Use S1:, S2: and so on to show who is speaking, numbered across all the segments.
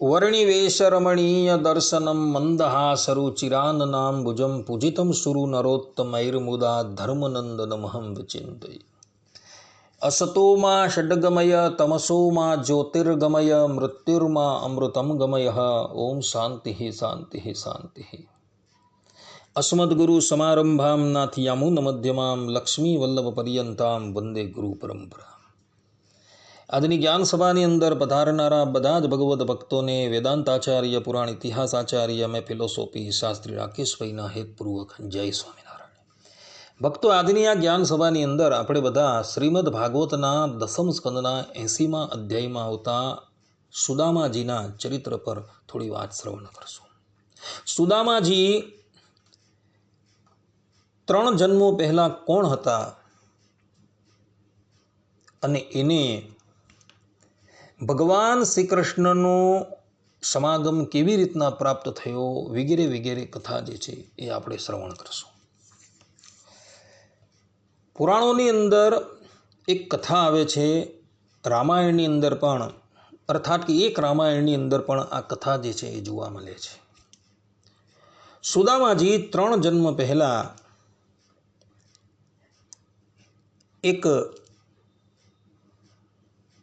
S1: वर्णिवेशरमणीय दर्शनं मन्दहासरुचिराननाम्बुजं पूजितं सुरु नरोत्तमैर्मुदा धर्मनन्दनमहं विचिन्तये। असतो मा षड्गमय तमसो मा ज्योतिर्गमय मृत्युर्मा अमृतं गमयः। ओम शान्तिः शान्तिः शान्तिः। अस्मद्गुरु समारंभां नाथयामुनमध्यमां लक्ष्मीवल्लभपर्यन्तां वंदे गुरु परंपरा। આજની જ્ઞાન સભાની અંદર પધારનારા બધા જ ભગવદ્ ભક્તોને વેદાંતાચાર્ય પુરાણ ઇતિહાસાચાર્ય મેં ફિલોસોફી શાસ્ત્રી રાકેશભાઈના હેતપૂર્વક જય સ્વામિનારાયણ। ભક્તો, આજની આ જ્ઞાન સભાની અંદર આપણે બધા શ્રીમદ ભાગવતના દસમ સ્કંદના 80મા અધ્યાયમાં આવતા સુદામાજીના ચરિત્ર પર થોડી વાત શ્રવણ કરશું। સુદામાજી 3 જન્મો પહેલાં કોણ હતા અને એને ભગવાન શ્રી કૃષ્ણનો સમાગમ કેવી રીતના પ્રાપ્ત થયો વગેરે વગેરે કથા જે છે એ આપણે શ્રવણ કરશું। પુરાણોની અંદર એક કથા આવે છે, રામાયણની અંદર પણ, અર્થાત કે એક રામાયણની અંદર પણ આ કથા જે છે એ જોવા મળે છે। સુદામાજી 3 જન્મ પહેલાં એક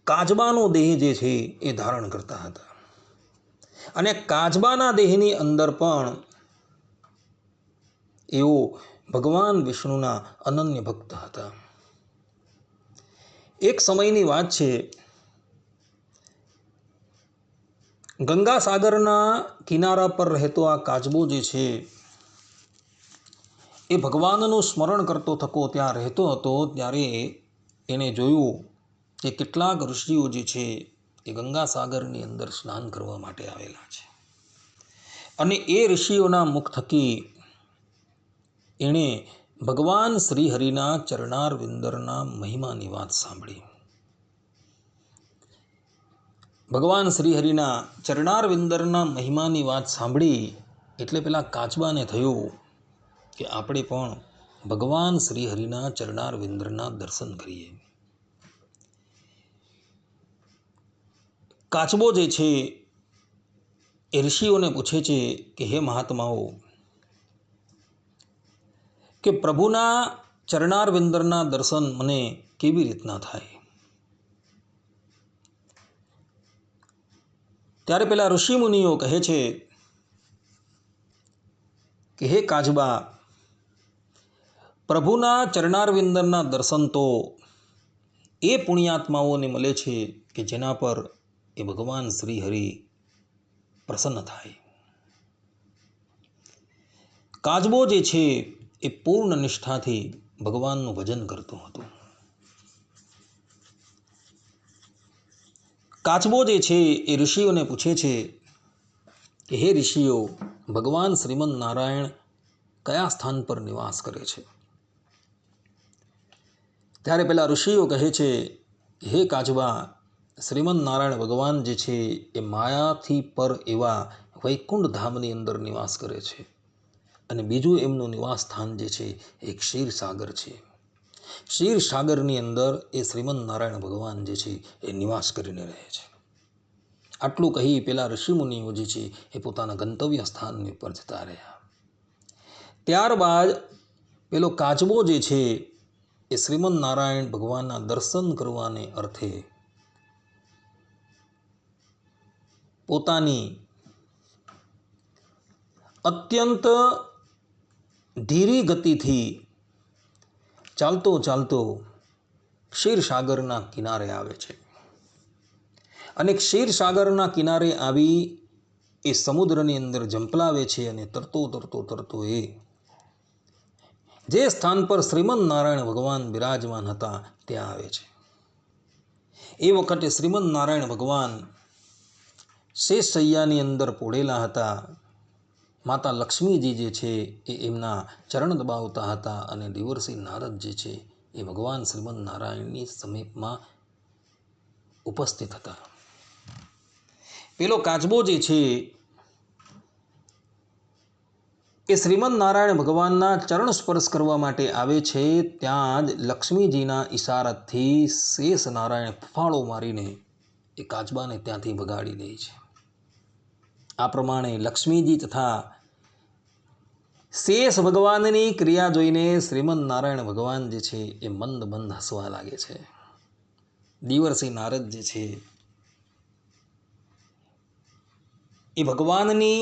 S1: કાચબાનો દેહ જે છે એ ધારણ કરતા હતા અને કાચબાના દેહની અંદર પણ એઓ ભગવાન વિષ્ણુના અનન્ય ભક્ત હતા। એક સમયની વાત છે, ગંગા સાગરના કિનારા પર રહેતો આ કાચબો જે છે એ ભગવાનનું સ્મરણ કરતો થકો ત્યાં રહેતો હતો। ત્યારે એને જોયું કે કેટલાક ઋષિઓ જે છે એ ગંગા સાગરની અંદર સ્નાન કરવા માટે આવેલા છે અને એ ઋષિઓના મુખ થકી એણે ભગવાન શ્રી હરિના ચરણાર વિંદરના મહિમાની વાત સાંભળી। ભગવાન શ્રી હરિના ચરણાર વિંદરના મહિમાની વાત સાંભળી એટલે પેલા કાચબાને થયું કે આપણે પણ ભગવાન શ્રી હરિના ચરણાર વિંદરના દર્શન કરીએ। કાચબો જે છે એ ઋષિઓને પૂછે છે કે હે મહાત્માઓ, કે પ્રભુના ચરણાર વિંદરના દર્શન મને કેવી રીતના થાય? ત્યારે પેલા ઋષિ મુનિઓ કહે છે કે હે કાચબા, પ્રભુના ચરણાર વિંદરના દર્શન તો એ પુણ્યાત્માઓને મળે છે કે જેના પર એ ભગવાન શ્રી હરિ પ્રસન્ન થાય। કાચબો જે છે એ પૂર્ણ નિષ્ઠાથી ભગવાનનું ભજન કરતો હતો। કાચબો જે છે એ ઋષિઓને પૂછે છે કે હે ઋષિઓ, ભગવાન શ્રીમદ નારાયણ કયા સ્થાન પર નિવાસ કરે છે? ત્યારે પેલા ઋષિઓ કહે છે હે કાચબા, શ્રીમદ નારાયણ ભગવાન જે છે એ માયાથી પર એવા વૈકુંઠ ધામની અંદર નિવાસ કરે છે અને બીજું એમનું નિવાસ સ્થાન જે છે એ ક્ષીરસાગર છે। ક્ષીરસાગરની અંદર એ શ્રીમદ નારાયણ ભગવાન જે છે એ નિવાસ કરીને રહે છે। આટલું કહી પેલા ઋષિમુનિઓ જે છે એ પોતાના ગંતવ્ય સ્થાનની પર જતા રહ્યા। ત્યારબાદ પેલો કાચબો જે છે એ શ્રીમદ નારાયણ ભગવાનના દર્શન કરવાને અર્થે પોતાની અત્યંત ધીરી ગતિથી ચાલતો ચાલતો ક્ષીરસાગરના કિનારે આવે છે અને ક્ષીરસાગરના કિનારે આવી એ સમુદ્રની અંદર ઝંપલાવે છે અને તરતો તરતો તરતો એ જે સ્થાન પર શ્રીમદ નારાયણ ભગવાન બિરાજમાન હતા ત્યાં આવે છે। એ વખતે શ્રીમદ નારાયણ ભગવાન શેષ શૈયાની અંદર પોઢેલા હતા। માતા લક્ષ્મીજી જે છે એ એમના ચરણ દબાવતા હતા અને દેવર્ષિ નારદ જે છે એ ભગવાન શ્રીમદ નારાયણની સમીપમાં ઉપસ્થિત હતા। પેલો કાચબો જે છે એ શ્રીમદ નારાયણ ભગવાનના ચરણ સ્પર્શ કરવા માટે આવે છે। ત્યાં જ લક્ષ્મીજીના ઈશારાથી શેષ નારાયણ ફાળો મારીને એ કાચબાને ત્યાંથી ભગાડી દે છે। આ પ્રમાણે લક્ષ્મીજી તથા શેષ ભગવાનની ક્રિયા જોઈને શ્રીમદ નારાયણ ભગવાન જે છે એ મંદ મંદ હસવા લાગે છે. દેવર્ષિ નારદ જે છે એ ભગવાનની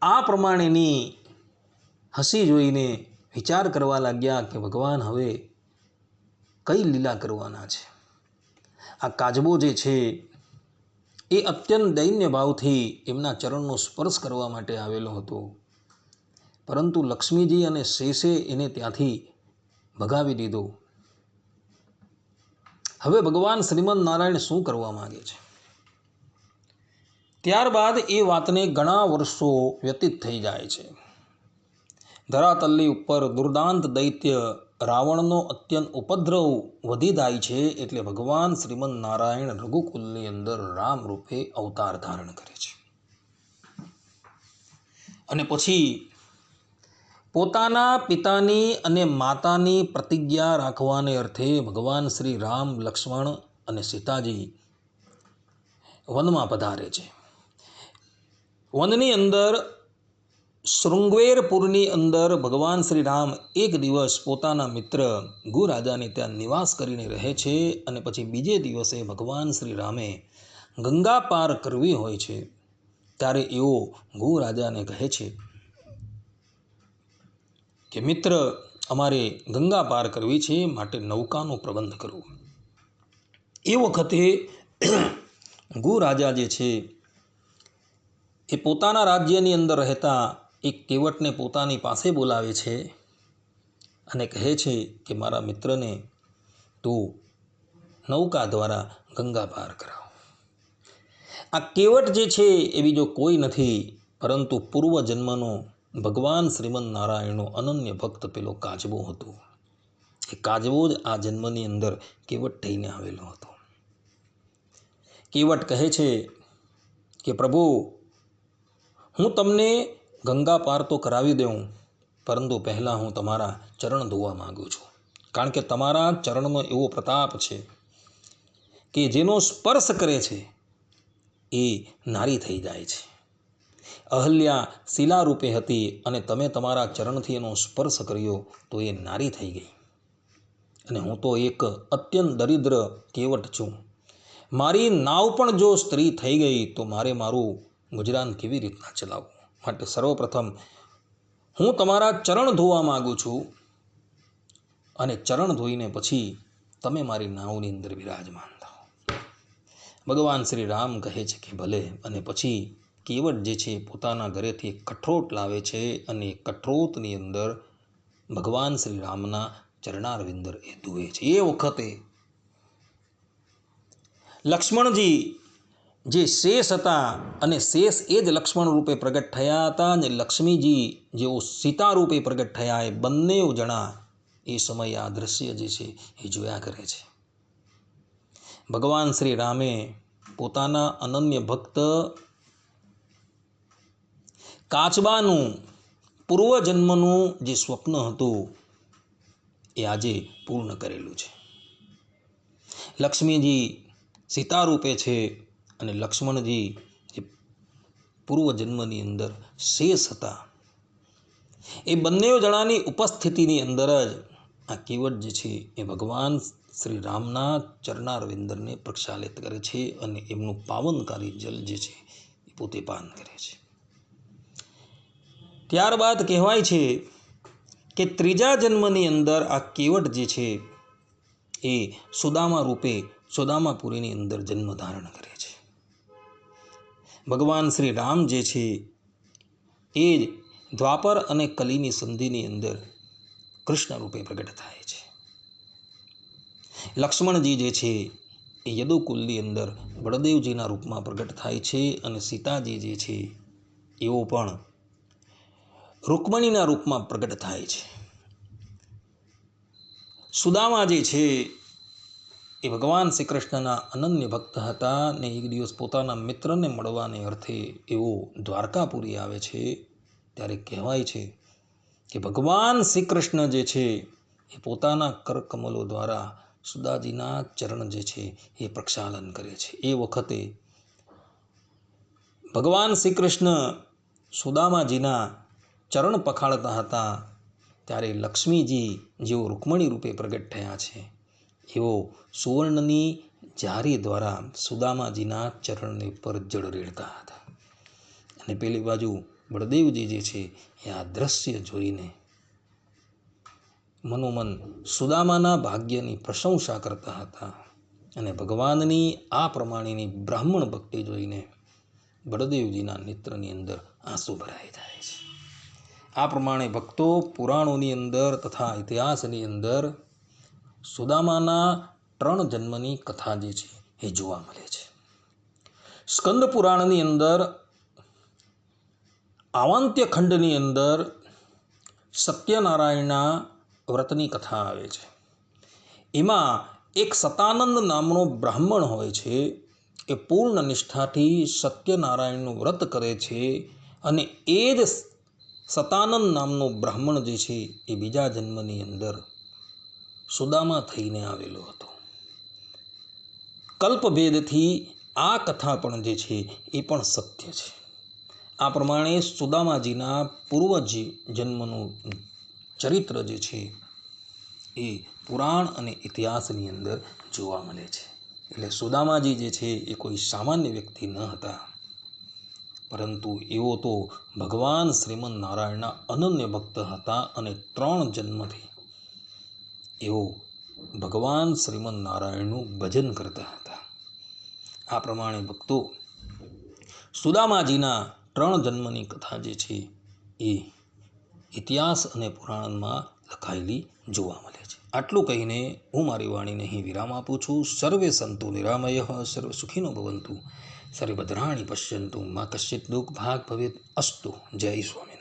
S1: આ પ્રમાણેની હસી જોઈને વિચાર કરવા લાગ્યા કે ભગવાન હવે કઈ લીલા કરવાના છે. આ કાજબો જે છે એ અત્યંત દૈન્ય ભાવથી એમના ચરણનો સ્પર્શ કરવા માટે આવેલો હતો, પરંતુ લક્ષ્મીજી અને શેષે એને ત્યાંથી ભગાવી દીધો. હવે ભગવાન શ્રીમદ નારાયણ શું કરવા માગે છે? ત્યારબાદ એ વાતને ઘણા વર્ષો વ્યતીત થઈ જાય છે. ધરાતલ્લી ઉપર દુર્દાંત દૈત્ય રાવણનો અત્યંત ઉપદ્રવ વધી જાય છે. એટલે ભગવાન શ્રીમદ નારાયણ રઘુકુલની અંદર રામ રૂપે અવતાર ધારણ કરે છે. અને પછી પોતાના પિતાની અને માતાની પ્રતિજ્ઞા રાખવાને અર્થે ભગવાન શ્રી રામ, લક્ષ્મણ અને સીતાજી વનમાં પધારે છે. વનની અંદર શૃંગવેરપુરની અંદર ભગવાન શ્રી રામ એક દિવસ પોતાના મિત્ર ગુરાજાને ત્યાં નિવાસ કરીને રહે છે. અને પછી બીજે દિવસે ભગવાન શ્રી રામે ગંગા પાર કરવી હોય છે ત્યારે એઓ ગુરાજાને કહે છે કે મિત્ર, અમારે ગંગા પાર કરવી છે, માટે નૌકાનો પ્રબંધ કરો. એ વખતે ગુરાજા જે છે એ પોતાના રાજ્યની અંદર રહેતા એક કેવટને પોતાની પાસે બોલાવે છે અને કહે છે કે મારા મિત્રને તું નૌકા દ્વારા ગંગા પાર કરાવ. આ કેવટ જે છે એ બીજો કોઈ નથી પરંતુ પૂર્વજન્મનો ભગવાન શ્રીમદ નારાયણનો અનન્ય ભક્ત પેલો કાચબો હતો. એ કાચબો જ આ જન્મની અંદર કેવટ થઈને આવેલો હતો. કેવટ કહે છે કે પ્રભુ, હું તમને ગંગા પાર તો કરાવી દઉં, પરંતુ પહેલાં હું તમારા ચરણ ધોવા માગું છું. કારણ કે તમારા ચરણનો એવો પ્રતાપ છે કે જેનો સ્પર્શ કરે છે એ નારી થઈ જાય છે. અહલ્યા શિલા રૂપે હતી અને તમે તમારા ચરણથી એનો સ્પર્શ કર્યો તો એ નારી થઈ ગઈ. અને હું તો એક અત્યંત દરિદ્ર કેવટ છું. મારી નાવ પણ જો સ્ત્રી થઈ ગઈ તો મારે મારું ગુજરાન કેવી રીતના ચલાવવું? માટે સર્વપ્રથમ હું તમારા ચરણ ધોવા માગું છું અને ચરણ ધોઈને પછી તમે મારી નાવની અંદર વિરાજમાન થાઓ. ભગવાન શ્રી રામ કહે છે કે ભલે. અને પછી કેવટ જે છે પોતાના ઘરેથી કઠોટ લાવે છે અને કઠોતની અંદર ભગવાન શ્રી રામના ચરણારવિંદર એ ધુએ છે. એ વખતે લક્ષ્મણજી જે શેષ હતા અને શેષ એ જ લક્ષ્મણ રૂપે પ્રગટ થયા હતા અને લક્ષ્મીજી જેઓ સીતા રૂપે પ્રગટ થયા, એ બંને જણા એ સમયે આ દ્રશ્ય જે છે એ જોયા કરે છે. ભગવાન શ્રી રામે પોતાના અનન્ય ભક્ત કાચબાનું પૂર્વજન્મનું જે સ્વપ્ન હતું એ આજે પૂર્ણ કરેલું છે. લક્ષ્મીજી સીતા રૂપે છે અને લક્ષ્મણજી જે પૂર્વજન્મની અંદર શેષ હતા, એ બંને જણાની ઉપસ્થિતિની અંદર જ આ કેવટ જે છે એ ભગવાન શ્રી રામના ચરણારવિંદરને પ્રક્ષાલિત કરે છે અને એમનું પાવનકારી જલ જે છે એ પોતે પાન કરે છે. ત્યારબાદ કહેવાય છે કે ત્રીજા જન્મની અંદર આ કેવટ જે છે એ સુદામા રૂપે સુદામાપુરીની અંદર જન્મ ધારણ કરે છે. ભગવાન શ્રી રામ જે છે એ દ્વાપર અને કલીની સંધિની અંદર કૃષ્ણ રૂપે પ્રગટ થાય છે. લક્ષ્મણજી જે છે એ યદુકુલની અંદર બળદેવજીના રૂપમાં પ્રગટ થાય છે અને સીતાજી જે છે એઓ પણ રૂકમણીના રૂપમાં પ્રગટ થાય છે. સુદામા જે છે એ ભગવાન શ્રી કૃષ્ણના અનન્ય ભક્ત હતા ને એક દિવસ પોતાના મિત્રને મળવાને અર્થે એવો દ્વારકાપુરી આવે છે. ત્યારે કહેવાય છે કે ભગવાન શ્રી કૃષ્ણ જે છે એ પોતાના કરકમલો દ્વારા સુદાજીના ચરણ જે છે એ પ્રક્ષાલન કરે છે. એ વખતે ભગવાન શ્રી કૃષ્ણ સુદામાજીના ચરણ પખાળતા હતા ત્યારે લક્ષ્મીજી જેઓ રૂકમણી રૂપે પ્રગટ થયા છે એવો સુવર્ણની જારી દ્વારા સુદામાજીના ચરણની પર જળ રેડતા હતા. અને પેલી બાજુ બળદેવજી જે છે એ આ દ્રશ્ય જોઈને મનોમન સુદામાના ભાગ્યની પ્રશંસા કરતા હતા. અને ભગવાનની આ પ્રમાણેની બ્રાહ્મણ ભક્તિ જોઈને બળદેવજીના નેત્રની અંદર આંસુ ભરાઈ જાય છે. આ પ્રમાણે ભક્તો પુરાણોની અંદર તથા ઇતિહાસની અંદર સુદામાના 3 જન્મની કથા જે છે એ જોવા મળે છે. સ્કંદ પુરાણની અંદર આવાંત્ય ખંડની અંદર સત્યનારાયણના વ્રતની કથા આવે છે. એમાં એક સતાનંદ નામનો બ્રાહ્મણ હોય છે. એ પૂર્ણ નિષ્ઠાથી સત્યનારાયણનું વ્રત કરે છે અને એ જ સતાનંદ નામનો બ્રાહ્મણ જે છે એ બીજા જન્મની અંદર સુદામા થઈને આવેલો હતો. કલ્પભેદથી આ કથા પણ જે છે એ પણ સત્ય છે. આ પ્રમાણે સુદામાજીના પૂર્વ જન્મનું ચરિત્ર જે છે એ પુરાણ અને ઇતિહાસની અંદર જોવા મળે છે. એટલે સુદામાજી જે છે એ કોઈ સામાન્ય વ્યક્તિ ન હતા, પરંતુ એવો તો ભગવાન શ્રીમન નારાયણના અનન્ય ભક્ત હતા અને 3 જન્મથી એઓ ભગવાન શ્રીમન નારાયણનું ભજન કરતા હતા. આ પ્રમાણે ભક્તો સુદામાજીના 3 જન્મની કથા જે છે એ ઇતિહાસ અને પુરાણમાં લખાયેલી જોવા મળે છે. આટલું કહીને હું મારી વાણીને અહીં વિરામ આપું છું. સર્વે સંતુ નિરામયઃ, સર્વ સુખીનો ભવંતુ, સર્વે ભદ્રાણી પશ્યંતુ, મા કશ્ચિત દુઃખ ભાગ ભવેત અસ્તુ. જય સ્વામી.